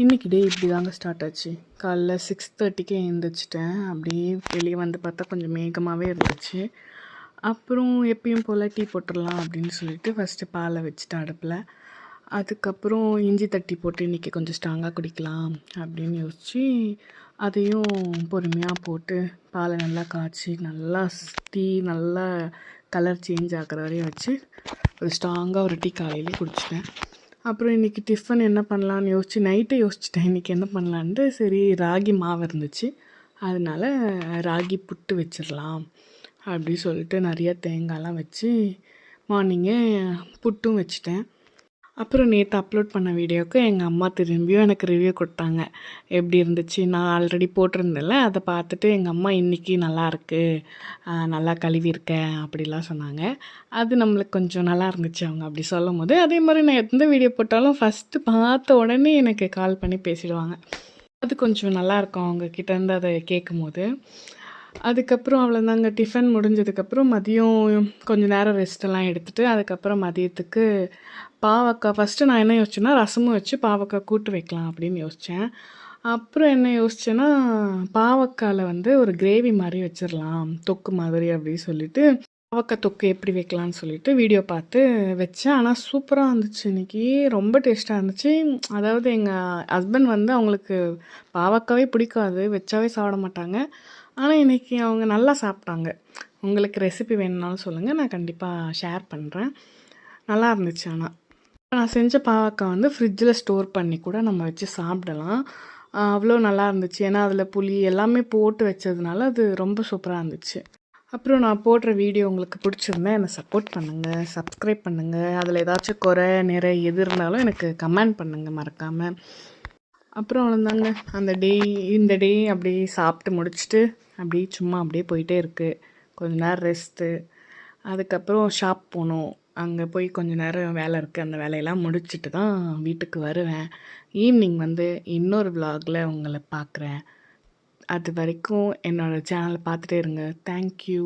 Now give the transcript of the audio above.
இன்றைக்கி டே இப்படி தாங்க ஸ்டார்ட் ஆச்சு. காலைல 6:30க்கே எழுந்திரிச்சிட்டேன். அப்படியே வெளியே வந்து பார்த்தா கொஞ்சம் மேகமாகவே இருந்துச்சு. அப்புறம் எப்பயும் போல் டீ போட்டுடலாம் அப்படின்னு சொல்லிட்டு ஃபஸ்ட்டு பாலை வச்சுட்டேன் அடுப்பில். அதுக்கப்புறம் இஞ்சி தட்டி போட்டு இன்றைக்கி கொஞ்சம் ஸ்ட்ராங்காக குடிக்கலாம் அப்படின்னு யோசித்து அதையும் பொறுமையாக போட்டு பாலை நல்லா காய்ச்சி நல்லா டீ நல்லா கலர் சேஞ்ச் ஆகிற வரையும் வச்சு ஒரு ஸ்ட்ராங்காக ஒரு டீ காலையிலே குடிச்சிட்டேன். அப்புறம் இன்றைக்கி டிஃபன் என்ன பண்ணலான்னு நைட்டே யோசிச்சிட்டேன் இன்றைக்கி என்ன பண்ணலான்ட்டு. சரி, ராகி மாவு இருந்துச்சு, அதனால ராகி புட்டு வச்சிடலாம் அப்படி சொல்லிட்டு நிறைய தேங்காய்லாம் வச்சு மார்னிங்கே புட்டும் வச்சுட்டேன். அப்புறம் நேற்று அப்லோட் பண்ண வீடியோவுக்கு எங்கள் அம்மா திரும்பியும் எனக்கு ரிவ்யூ கொடுத்தாங்க. எப்படி இருந்துச்சு, நான் ஆல்ரெடி போட்டிருந்தேன்ல, அதை பார்த்துட்டு எங்கள் அம்மா இன்றைக்கி நல்லாயிருக்கு, நல்லா கழுவிருக்கேன் அப்படிலாம் சொன்னாங்க. அது நம்மளுக்கு கொஞ்சம் நல்லா இருந்துச்சு அவங்க அப்படி சொல்லும் போது. அதே மாதிரி நான் எந்த வீடியோ போட்டாலும் ஃபஸ்ட்டு பார்த்த உடனே எனக்கு கால் பண்ணி பேசிடுவாங்க. அது கொஞ்சம் நல்லாயிருக்கும் அவங்கக்கிட்டேருந்து அதை கேட்கும் போது. அதுக்கப்புறம் அவ்வளோதாங்க. டிஃபன் முடிஞ்சதுக்கப்புறம் மதியம் கொஞ்சம் நேரம் ரெஸ்ட்டெல்லாம் எடுத்துகிட்டு அதுக்கப்புறம் மதியத்துக்கு பாவக்காய் ஃபஸ்ட்டு நான் என்ன யோசிச்சேன்னா ரசமும் வச்சு பாவக்காய் கூட்டு வைக்கலாம் அப்படின்னு யோசித்தேன். அப்புறம் என்ன யோசித்தேன்னா பாவக்காயில் வந்து ஒரு கிரேவி மாதிரி வச்சிடலாம், தொக்கு மாதிரி அப்படின்னு சொல்லிட்டு பாவக்காய் தொக்கு எப்படி வைக்கலான்னு சொல்லிட்டு வீடியோ பார்த்து வச்சேன். ஆனால் சூப்பராக இருந்துச்சு. இன்றைக்கி ரொம்ப டேஸ்ட்டாக இருந்துச்சு. அதாவது எங்கள் ஹஸ்பண்ட் வந்து அவங்களுக்கு பாவக்காவே பிடிக்காது, வச்சாவே சாப்பிட மாட்டாங்க. ஆனால் இன்றைக்கி அவங்க நல்லா சாப்பிட்டாங்க. உங்களுக்கு ரெசிபி வேணும்னாலும் சொல்லுங்கள், நான் கண்டிப்பாக ஷேர் பண்ணுறேன். நல்லா இருந்துச்சு. ஆனால் நான் செஞ்ச பாவக்காய் வந்து ஃப்ரிட்ஜில் ஸ்டோர் பண்ணி கூட நம்ம வச்சு சாப்பிடலாம். அவ்வளோ நல்லா இருந்துச்சு. ஏன்னா அதில் புளி எல்லாமே போட்டு வச்சதுனால அது ரொம்ப சூப்பராக இருந்துச்சு. அப்புறம் நான் போடுற வீடியோ உங்களுக்கு பிடிச்சிருந்தா என்னை சப்போர்ட் பண்ணுங்கள், சப்ஸ்கிரைப் பண்ணுங்கள். அதில் ஏதாச்சும் குறை நிறை எது இருந்தாலும் எனக்கு கமெண்ட் பண்ணுங்கள் மறக்காமல். அப்புறம் அவ்வளோதாங்க. இந்த டே அப்படியே சாப்பிட்டு முடிச்சுட்டு அப்படியே சும்மா அப்படியே போயிட்டே இருக்குது. கொஞ்ச நேரம் ரெஸ்ட்டு, அதுக்கப்புறம் ஷாப் போகணும். அங்கே போய் கொஞ்சம் நேரம் வேலை இருக்குது, அந்த வேலையெல்லாம் முடிச்சுட்டு தான் வீட்டுக்கு வருவேன். ஈவினிங் வந்து இன்னொரு விலாகில் உங்களை பார்க்குறேன். அது வரைக்கும் என்னோடய சேனலை பார்த்துட்டே இருங்க. தேங்க்யூ.